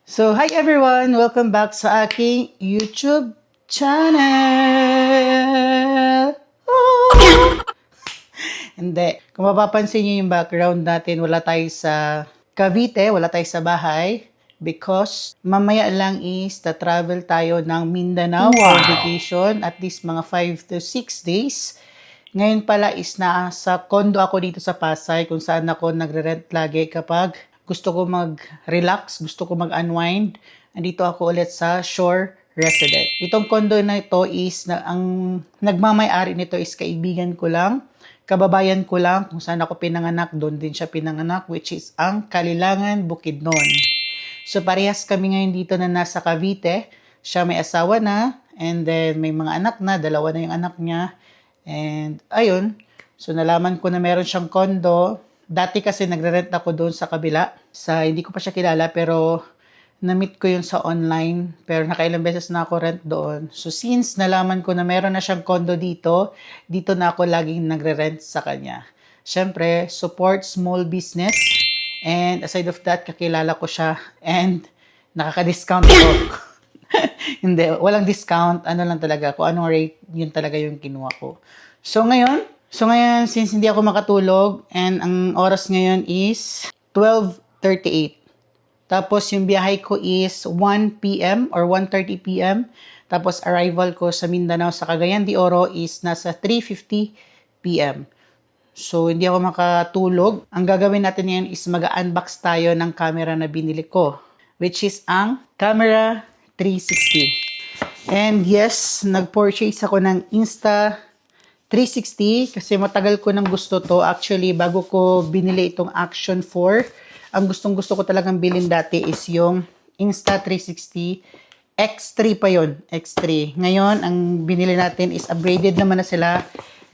So, hi everyone! Welcome back sa aking YouTube channel! Oh! Hindi. Kung mapapansin niyo yung background natin, wala tayo sa Cavite, wala tayo sa bahay. Because mamaya lang is travel tayo ng Mindanao for vacation. At least mga 5 to 6 days. Ngayon pala is nasa condo ako dito sa Pasay kung saan ako nagre-rent lagi kapag gusto ko mag-relax, gusto ko mag-unwind. Andito ako ulit sa Shore Resident. Itong condo na ito is, ang nagmamay-ari nito is kaibigan ko lang, kababayan ko lang, kung saan ako pinanganak, doon din siya pinanganak, which is ang Kalilangan, Bukidnon. So parehas kami ngayon dito na nasa Cavite. Siya may asawa na, and then may mga anak na, dalawa na yung anak niya. And ayun, so nalaman ko na meron siyang condo. Dati kasi nagre-rent ako doon sa kabila. Hindi ko pa siya kilala pero na-meet ko yun sa online. Pero nakailang beses na ako rent doon. So since nalaman ko na meron na siyang condo dito, dito na ako laging nagre-rent sa kanya. Siyempre, support small business. And aside of that, kakilala ko siya and nakaka-discount ako. Hindi, walang discount. Ano lang talaga, kung anong rate, yun talaga yung kinuha ko. So ngayon, since hindi ako makatulog, and ang oras ngayon is 12:38. Tapos yung biyahe ko is 1 p.m. or 1:30 p.m. Tapos arrival ko sa Mindanao sa Cagayan de Oro is nasa 3:50 p.m. So, hindi ako makatulog. Ang gagawin natin ngayon is mag-unbox tayo ng camera na binili ko, which is ang camera 360. And yes, nag-purchase ako ng Insta360 kasi matagal ko nang gusto to. Actually, bago ko binili itong Action 4, ang gustong-gusto ko talagang bilhin dati is yung Insta360 X3 pa yon, X3. Ngayon, ang binili natin is upgraded naman na sila.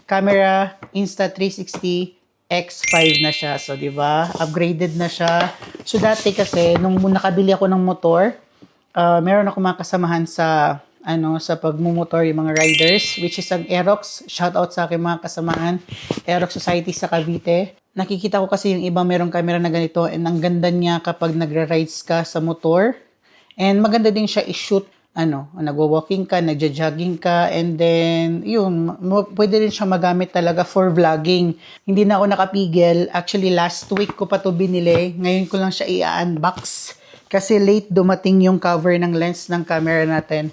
Camera Insta360 X5 na siya. So, di ba? Upgraded na siya. So, dati kasi, nung nakabili ako ng motor, meron ako mga kasamahan sa pagmumotor, yung mga riders, which is ang Aerox. Shout out sa aking mga kasamahan. Aerox Society sa Cavite. Nakikita ko kasi yung iba merong camera na ganito and ang ganda niya kapag nagra-rides ka sa motor. And maganda din siya i-shoot. Nagwa-walking ka, nagja-jogging ka, and then, yun, pwede rin siya magamit talaga for vlogging. Hindi na ako nakapigil. Actually, last week ko pa to binili. Ngayon ko lang siya i-unbox. Kasi late dumating yung cover ng lens ng camera natin.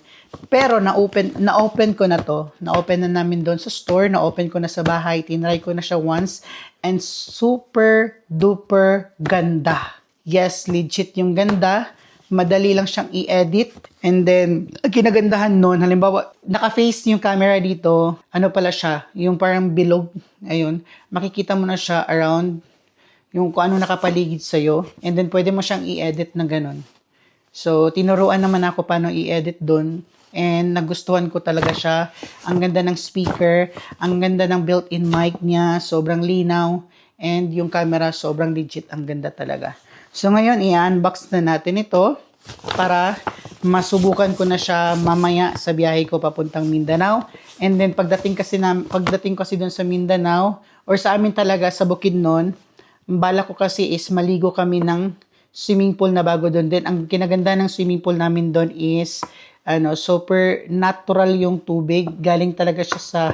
Pero na-open ko na to. Na-open na namin doon sa store. Na-open ko na sa bahay. Tinry ko na siya once. And super duper ganda. Yes, legit yung ganda. Madali lang siyang i-edit. And then, kinagandahan nun, halimbawa, naka-face yung camera dito, pala siya, yung parang bilog, ayun, makikita mo na siya around, yung kung ano nakapaligid sa'yo, and then pwede mo siyang i-edit na ganun. So, tinuruan naman ako paano i-edit dun, and nagustuhan ko talaga siya. Ang ganda ng speaker, ang ganda ng built-in mic niya, sobrang linaw, and yung camera, sobrang legit, ang ganda talaga. So, ngayon, i-unbox na natin ito para masubukan ko na siya mamaya sa biyahe ko papuntang Mindanao. And then, pagdating kasi doon sa Mindanao, or sa amin talaga sa Bukidnon, bala ko kasi is maligo kami ng swimming pool na bago doon. Then, ang kinaganda ng swimming pool namin doon is super natural yung tubig. Galing talaga siya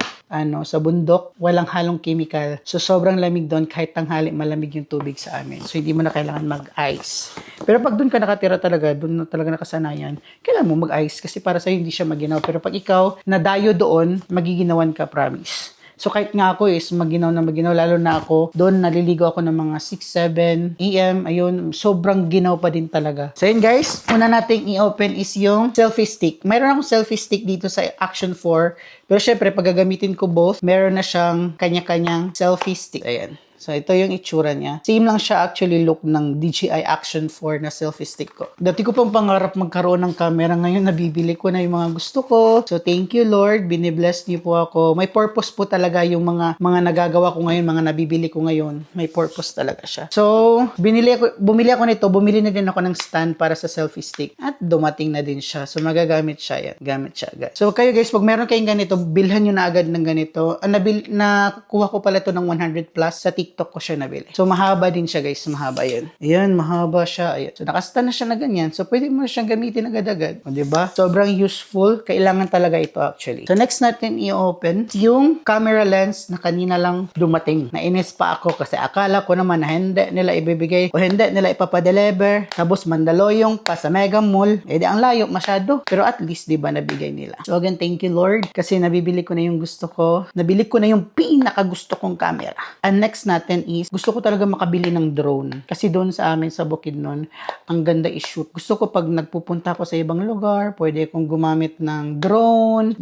sa bundok. Walang halong chemical. So, sobrang lamig doon. Kahit tanghali, malamig yung tubig sa amin. So, hindi mo na kailangan mag-ice. Pero pag doon ka nakatira talaga, doon na talaga nakasanayan, kailangan mo mag-ice kasi para sa'yo hindi siya maginaw. Pero pag ikaw nadayo doon, magiginawan ka, promise. So, kahit nga ako is maginaw, lalo na ako, doon naliligo ako ng mga 6, 7 a.m. Ayun, sobrang ginaw pa din talaga. So, yun guys, una nating i-open is yung selfie stick. Mayroon akong selfie stick dito sa Action 4. Pero syempre, pag gagamitin ko both, meron na siyang kanya-kanyang selfie stick. Ayan. So, ito yung itsura niya. Same lang siya actually look ng DJI Action 4 na selfie stick ko. Dati ko pang pangarap magkaroon ng camera. Ngayon, nabibili ko na yung mga gusto ko. So, thank you Lord. Binibless niyo po ako. May purpose po talaga yung mga nagagawa ko ngayon, mga nabibili ko ngayon. May purpose talaga siya. So, bumili ako nito. Bumili na din ako ng stand para sa selfie stick. At dumating na din siya. So, magagamit siya yan. Gamit siya agad. So, kayo guys, pag meron kayong ganito, bilhan nyo na agad ng ganito. Nakuha ko pala ito ng 100 plus sa TikTok. TikTok ko siya nabili. So, mahaba din siya, guys. Mahaba yun. Ayan, mahaba siya. Ayan. So, nakasta na siya na ganyan. So, pwede mo na siyang gamitin agad-agad. O, diba? Sobrang useful. Kailangan talaga ito, actually. So, next natin i-open yung camera lens na kanina lang dumating. Nainis pa ako kasi akala ko naman na hindi nila ibibigay o hindi nila ipapadeliver. Tapos, Mandaluyong pa sa Mega Mall. Eh, di ang layo masyado. Pero at least, diba, nabigay nila. So, again, thank you, Lord. Kasi nabibili ko na yung gusto ko. Nabili ko na yung pinakagusto kong camera. And next natin is, gusto ko talaga makabili ng drone. Kasi doon sa amin sa Bukidnon, ang ganda i-shoot. Gusto ko pag nagpupunta ako sa ibang lugar, pwede akong gumamit ng drone,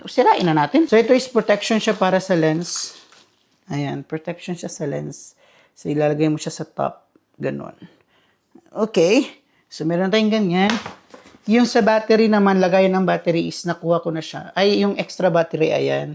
sirain na natin. So ito is protection siya para sa lens. Ayan, protection siya sa lens. So ilalagay mo siya sa top. Ganon. Okay. So meron tayong ganyan. Yung sa battery naman, lagayan ng battery is nakuha ko na siya. Ay, yung extra battery, ayan.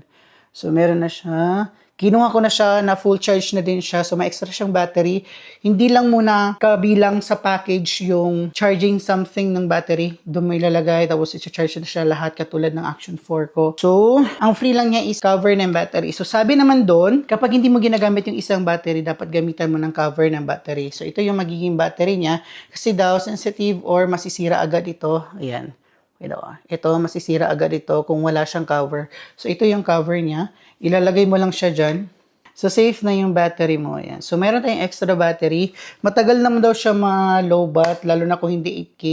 So, meron na siya. Kinuha ko na siya na full charge na din siya. So, may extra siyang battery. Hindi lang muna kabilang sa package yung charging something ng battery. Doon may lalagay. Tapos, i-charge na siya lahat katulad ng Action 4 ko. So, ang free lang niya is cover ng battery. So, sabi naman doon, kapag hindi mo ginagamit yung isang battery, dapat gamitan mo ng cover ng battery. So, ito yung magiging battery niya. Kasi daw, sensitive or masisira agad ito. Ayan. Ito, masisira agad ito kung wala siyang cover. So, ito yung cover niya. Ilalagay mo lang siya dyan. So, safe na yung battery mo. Ayan. So, meron tayong extra battery. Matagal naman daw siya ma-lowbat, lalo na kung hindi 8K.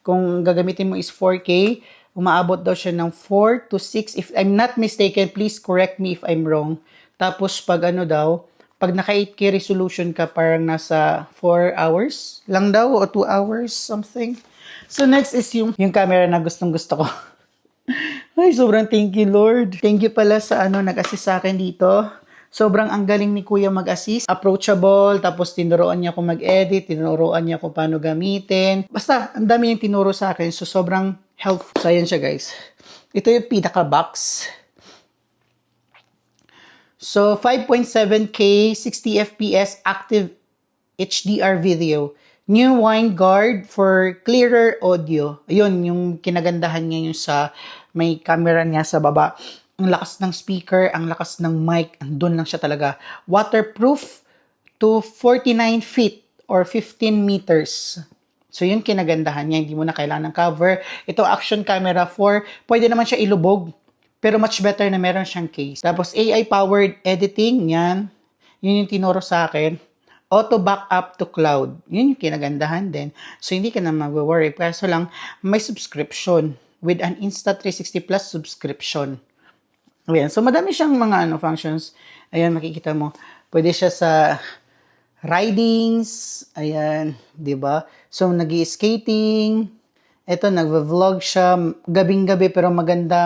Kung gagamitin mo is 4K, umaabot daw siya ng 4 to 6. If I'm not mistaken, please correct me if I'm wrong. Tapos, pag pag naka 8K resolution ka, parang nasa 4 hours lang daw o 2 hours, something. So, next is yung camera na gustong-gusto ko. Ay, sobrang thank you, Lord. Thank you pala sa nag-assist sa akin dito. Sobrang ang galing ni Kuya mag-assist. Approachable, tapos tinuruan niya ako mag-edit, tinuruan niya ako paano gamitin. Basta, ang dami niyang tinuro sa akin. So, sobrang helpful. So, ayan siya, guys. Ito yung pinaka-box. So, 5.7K, 60 FPS, active HDR video. New wine guard for clearer audio. Ayun, yung kinagandahan niya yung sa may camera niya sa baba. Ang lakas ng speaker, ang lakas ng mic, andun lang siya talaga. Waterproof to 49 feet or 15 meters. So, yun kinagandahan niya. Hindi mo na kailangan ng cover. Ito, action camera 4. Pwede naman siya ilubog. Pero much better na meron siyang case. Tapos, AI-powered editing. Yan. Yun yung tinuro sa akin. Auto backup to cloud. Yun yung kinagandahan din. So, hindi ka na mag-worry. Kaso lang, may subscription with an Insta360 Plus subscription. Ayan. So, madami siyang mga functions. Ayan, makikita mo. Pwede siya sa ridings. Ayan, diba? So, nag-i-skating. Ito, nag-vlog siya. Gabing-gabi, pero maganda.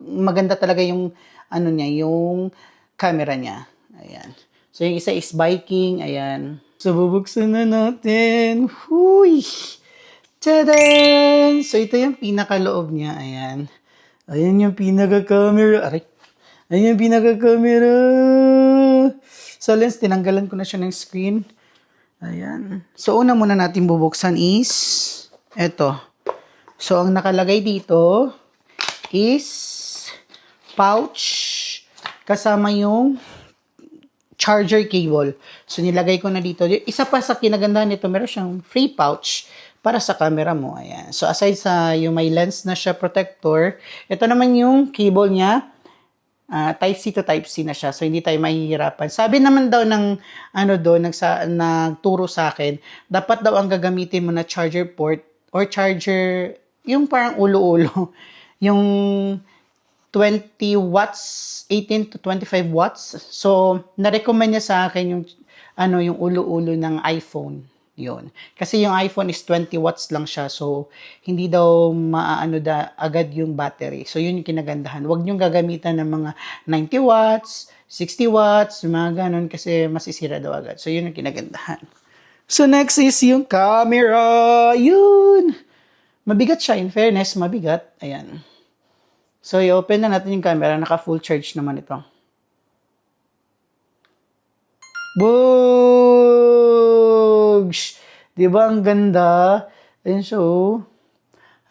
Maganda talaga yung, yung camera niya. Ayan. So, yung isa is biking. Ayan. So, bubuksan na natin. Huy! Tadaan! So, ito yung pinakaloob niya. Ayan. Ayan yung pinaka-camera. Aray. Ayan yung pinaka-camera. So, lens, tinanggalan ko na siya ng screen. Ayan. So, una muna natin bubuksan is ito. So, ang nakalagay dito is pouch kasama yung charger cable. So, nilagay ko na dito. Isa pa sa kinagandahan nito, meron siyang free pouch para sa camera mo. Ayan. So, aside sa yung may lens na siya protector, ito naman yung cable niya. Type-C to Type-C na siya. So, hindi tayo mahihirapan. Sabi naman daw ng, nagturo sa akin, dapat daw ang gagamitin mo na charger port or charger, yung parang ulo-ulo. Yung 20 watts, 18 to 25 watts. So, na-recommend niya sa akin yung, yung ulo-ulo ng iPhone. Yun. Kasi yung iPhone is 20 watts lang siya. So, hindi daw agad yung battery. So, yun yung kinagandahan. Huwag niyong gagamitan ng mga 90 watts, 60 watts, mga ganun, kasi masisira daw agad. So, yun yung kinagandahan. So, next is yung camera. Yun! Mabigat siya. In fairness, mabigat. Ayan. So, i-open na natin yung camera. Naka-full charge naman ito. Boogs! Diba ang ganda? Ayan siya, oh.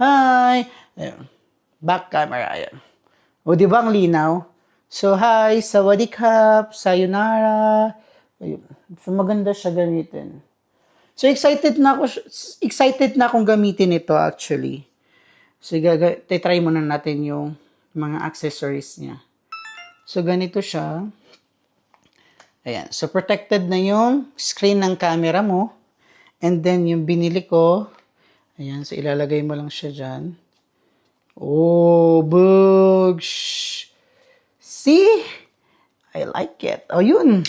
Hi! Ayan. Back camera. Ayan. O, diba ang linaw? So, hi! Sawadee krap! Sayonara! Ayun. So, maganda siya gamitin. So, excited na akong gamitin ito actually. So, try muna natin yung mga accessories niya. So, ganito siya. Ayan. So, protected na yung screen ng camera mo. And then, yung binili ko, ayan. So, ilalagay mo lang siya dyan. Oh, bugs! See? I like it. Oh, yun.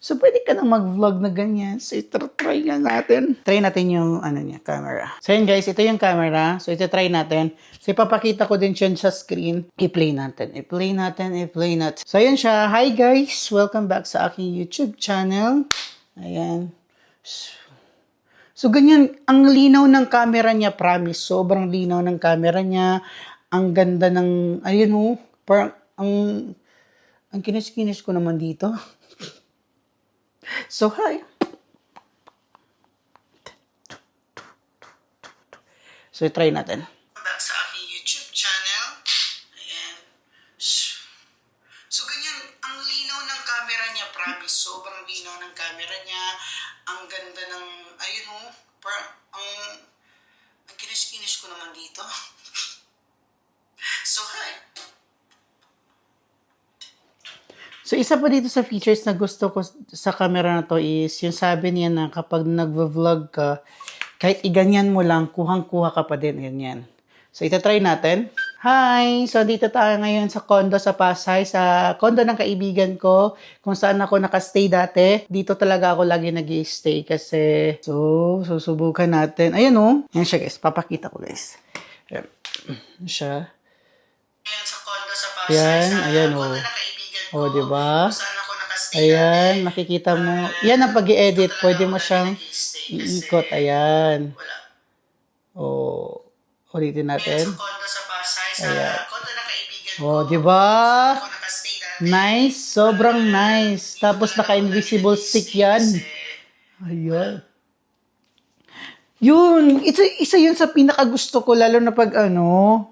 So, pwede ka nang mag-vlog na ganyan. So, try nga natin. Try natin yung, niya, camera. So, yun guys, ito yung camera. So, ito try natin. So, ipapakita ko din siya sa screen. I-play natin. So, yun siya. Hi guys! Welcome back sa aking YouTube channel. Ayan. So, ganyan. Ang linaw ng camera niya, promise. Sobrang linaw ng camera niya. Ang ganda ng, ayun parang, ang kinis-kinis ko naman dito. So, hi. So, try natin. Back sa aking YouTube channel. Ayan. So, ganyan. Ang linaw ng camera niya, promise. Sobrang linaw ng camera niya. Ang ganda ng, ayun parang, ang kinis-kinis ko naman dito. So, hi. So, isa pa dito sa features na gusto ko sa camera na to is, yung sabi niya na kapag nagvo-vlog ka, kahit iganyan mo lang, kuhang-kuha ka pa din. Ganyan. So, itatry natin. Hi! So, dito tayo ngayon sa condo sa Pasay, sa condo ng kaibigan ko, kung saan ako nakastay dati. Dito talaga ako lagi nag-i-stay kasi, so, susubukan natin. Ayan Yan siya guys. Papakita ko guys. Ayan siya. Ayan sa condo sa Pasay, ayan condo ng kaibigan ko. Diba? Ayan, makikita mo. Yan ang pag-i-edit. Pwede mo siyang iikot. Ayan. Ulitin natin. Ayan. Diba? Nice. Sobrang nice. Tapos naka-invisible stick yan. Ayan. Yun, isa yun sa pinakagusto ko, lalo na pag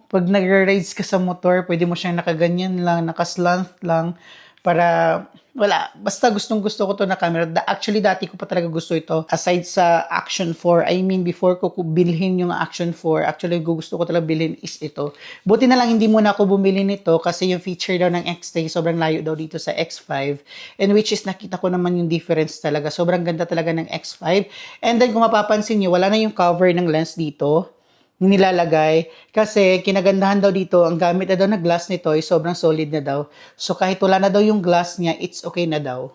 pag nag-rides ka sa motor, pwede mo siyang nakaganyan lang, nakaslant lang, para, basta gustong-gusto ko to na camera. Actually, dati ko pa talaga gusto ito. Aside sa Action 4, before ko bilhin yung Action 4, actually, gusto ko talaga bilhin is ito. Buti na lang hindi muna ako bumili nito kasi yung feature daw ng X3, sobrang layo daw dito sa X5. And which is, nakita ko naman yung difference talaga. Sobrang ganda talaga ng X5. And then, kung mapapansin nyo, wala na yung cover ng lens dito nilalagay. Kasi kinagandahan daw dito, ang gamit na daw na glass nito ay sobrang solid na daw. So kahit wala na daw yung glass niya, it's okay na daw.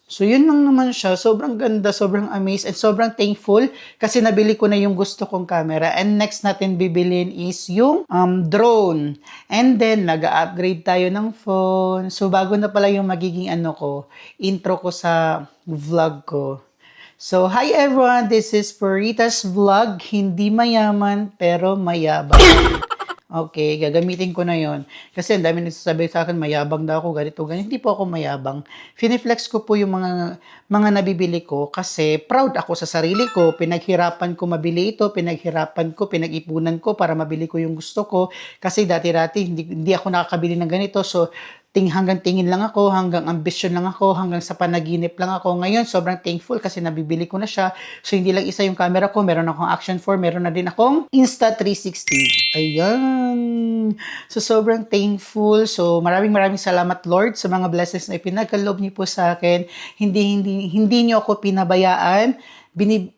So yun lang naman siya. Sobrang ganda, sobrang amazed, and sobrang thankful kasi nabili ko na yung gusto kong camera. And next natin bibilin is yung drone. And then nag-upgrade tayo ng phone. So bago na pala yung magiging intro ko sa vlog ko. So, hi everyone! This is Purita's Vlog. Hindi mayaman, pero mayabang. Okay, gagamitin ko na yon. Kasi ang dami nagsasabi sa akin, mayabang daw ako, ganito, ganyan. Hindi po ako mayabang. Finiflex ko po yung mga nabibili ko kasi proud ako sa sarili ko. Pinaghirapan ko mabili ito, pinag-ipunan ko para mabili ko yung gusto ko. Kasi dati-dati, hindi ako nakakabili ng ganito. So, hanggang tingin lang ako, hanggang ambisyon lang ako, hanggang sa panaginip lang ako. Ngayon, sobrang thankful kasi nabibili ko na siya. So, hindi lang isa yung camera ko. Meron akong Action 4. Meron na din akong Insta360. Ayan. So, sobrang thankful. So, maraming salamat, Lord, sa mga blessings na ipinagkaloob niyo po sa akin. Hindi niyo ako pinabayaan.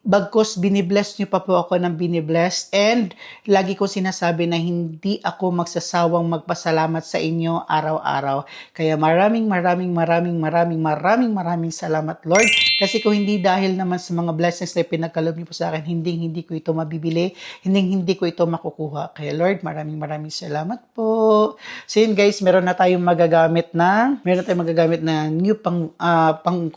Bagkos binibless niyo pa po ako ng binibless, and lagi ko sinasabi na hindi ako magsasawang magpasalamat sa inyo araw-araw. Kaya maraming salamat, Lord, kasi kung hindi dahil naman sa mga blessings na pinagkaloob niyo po sa akin, hindi ko ito mabibili, hindi ko ito makukuha. Kaya Lord, maraming salamat po. So yun guys, meron tayong magagamit na new kung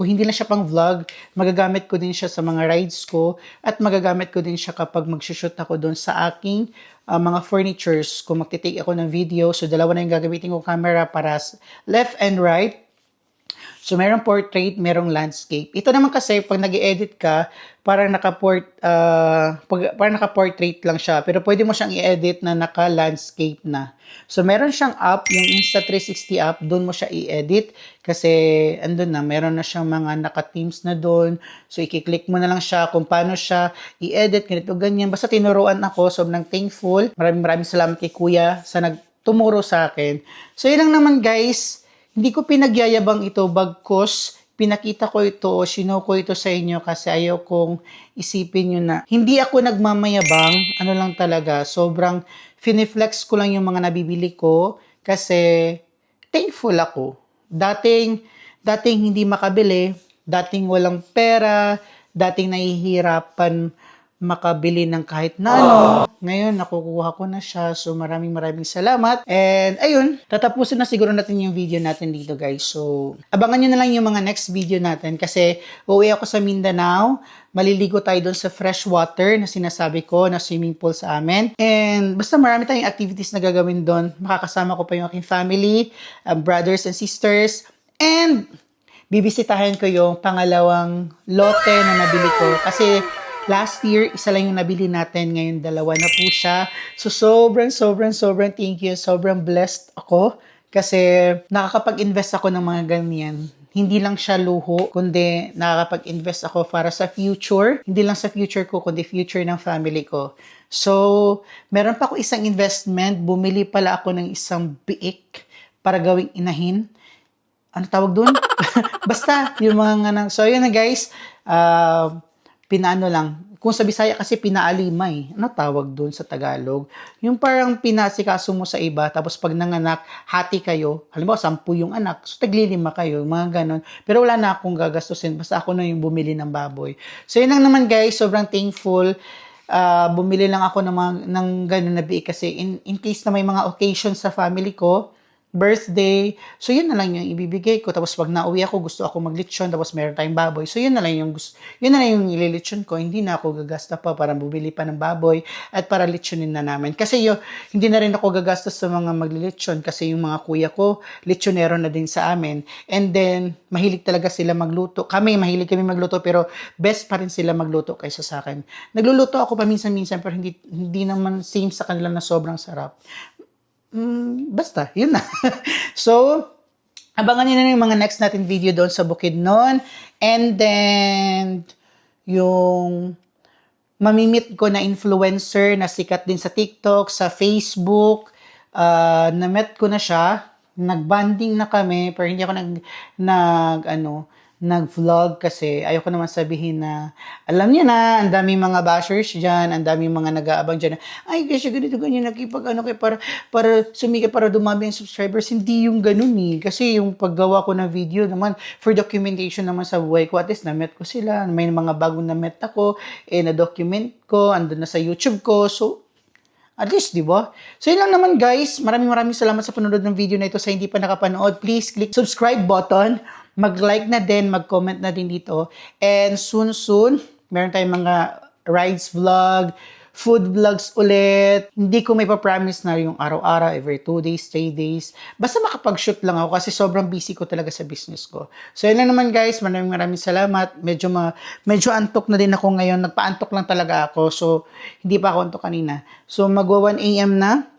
hindi na siya pang vlog, magagamit ko din siya sa mga rides ko, at magagamit ko din siya kapag mag-shoot ako doon sa aking mga furnitures, kung magtitake ako ng video. So dalawa na yung gagamitin ko camera para left and right. So, merong portrait, merong landscape. Ito naman kasi, pag nag-edit ka, parang parang naka-portrait lang siya. Pero pwede mo siyang i-edit na naka-landscape na. So, meron siyang app, yung Insta360 app, doon mo siya i-edit. Kasi, andun na, meron na siyang mga naka-themes na doon. So, i-click mo na lang siya kung paano siya i-edit, ganito, ganyan. Basta tinuruan ako, sobrang thankful. Maraming salamat kay Kuya sa nagtumuro sa akin. So, yun lang naman guys. Hindi ko pinagyayabang ito bagkus pinakita ko ito o sinow ko ito sa inyo kasi ayaw kong isipin nyo na hindi ako nagmamayabang, ano lang talaga, sobrang finiflex ko lang yung mga nabibili ko kasi thankful ako. Dating hindi makabili, dating walang pera, dating nahihirapan makabili ng kahit na ano. Ngayon, nakukuha ko na siya. So, maraming salamat. And, ayun, tatapusin na siguro natin yung video natin dito, guys. So, abangan nyo na lang yung mga next video natin kasi uuwi ako sa Mindanao. Maliligo tayo doon sa fresh water na sinasabi ko na swimming pool sa amin. And, basta marami tayong activities na gagawin doon. Makakasama ko pa yung aking family, brothers and sisters. And, bibisitahin ko yung pangalawang lote na nabili ko. Kasi, last year, isa lang yung nabili natin. Ngayon, dalawa na po siya. So, sobrang thank you. Sobrang blessed ako. Kasi, nakakapag-invest ako ng mga ganyan. Hindi lang siya luho, kundi nakakapag-invest ako para sa future. Hindi lang sa future ko, kundi future ng family ko. So, meron pa ako isang investment. Bumili pala ako ng isang biik para gawing inahin. Ano tawag dun? Basta, yung mga nang... So, yun na guys. Pinaano lang. Kung sa Bisaya kasi pinaalimay. Ano tawag dun sa Tagalog? Yung parang pinasikaso mo sa iba, tapos pag nanganak, hati kayo. Halimbawa, 10 yung anak. So, taglilima kayo. Mga ganon. Pero wala na akong gagastusin. Basta ako na yung bumili ng baboy. So, yun lang naman guys. Sobrang thankful. Bumili lang ako ng ganon na biik kasi in case na may mga occasions sa family ko, birthday. So, yun na lang yung ibibigay ko. Tapos, pag nauwi ako, gusto ako maglitsyon. Tapos, meron tayong baboy. So, yun na lang yung ililitsyon ko. Hindi na ako gagasta pa para bumili pa ng baboy at para litsyonin na namin. Kasi hindi na rin ako gagastos sa mga maglilitsyon kasi yung mga kuya ko, litsonero na din sa amin. And then, mahilig talaga sila magluto. Mahilig kami magluto, pero best pa rin sila magluto kaysa sa akin. Nagluluto ako paminsan-minsan, pero hindi naman same sa kanila na sobrang sarap. Basta, yun na. So, abangan nyo na yung mga next natin video doon sa Bukidnon. And then, yung mamimit ko na influencer na sikat din sa TikTok, sa Facebook, na-met ko na siya. Nag-bonding na kami, pero hindi ako nag-vlog kasi ayoko naman sabihin na alam niya na, ang daming mga bashers dyan, ang daming mga nag-aabang dyan na, ay kasi ganito ganyan, para sumikat, para dumami ang subscribers. Hindi yung ganun eh. Kasi yung paggawa ko ng video naman, for documentation naman sa buhay ko, at least na-met ko sila, may mga bagong na-met ako, na-document ko, andun na sa YouTube ko, so at least, di ba? So, yun lang naman guys. Maraming salamat sa panonood ng video na ito. Sa hindi pa nakapanood, please click subscribe button. Mag-like na din, mag-comment na din dito. And soon, meron tayong mga rides vlog, food vlogs ulit. Hindi ko may pa-promise na yung araw-araw, every 2 days, 3 days. Basta makapag-shoot lang ako kasi sobrang busy ko talaga sa business ko. So, yun lang naman guys. Maraming salamat. Medyo antok na din ako ngayon. Nagpa-antok lang talaga ako. So, hindi pa ako antok kanina. So, magwa 1 a.m. na.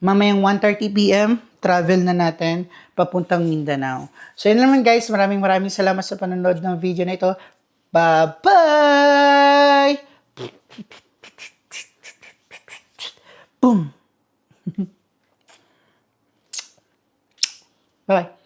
Mamayang 1:30 p.m., travel na natin papuntang Mindanao. So, yun naman guys. Maraming salamat sa panonood ng video na ito. Bye-bye! Boom! Bye-bye.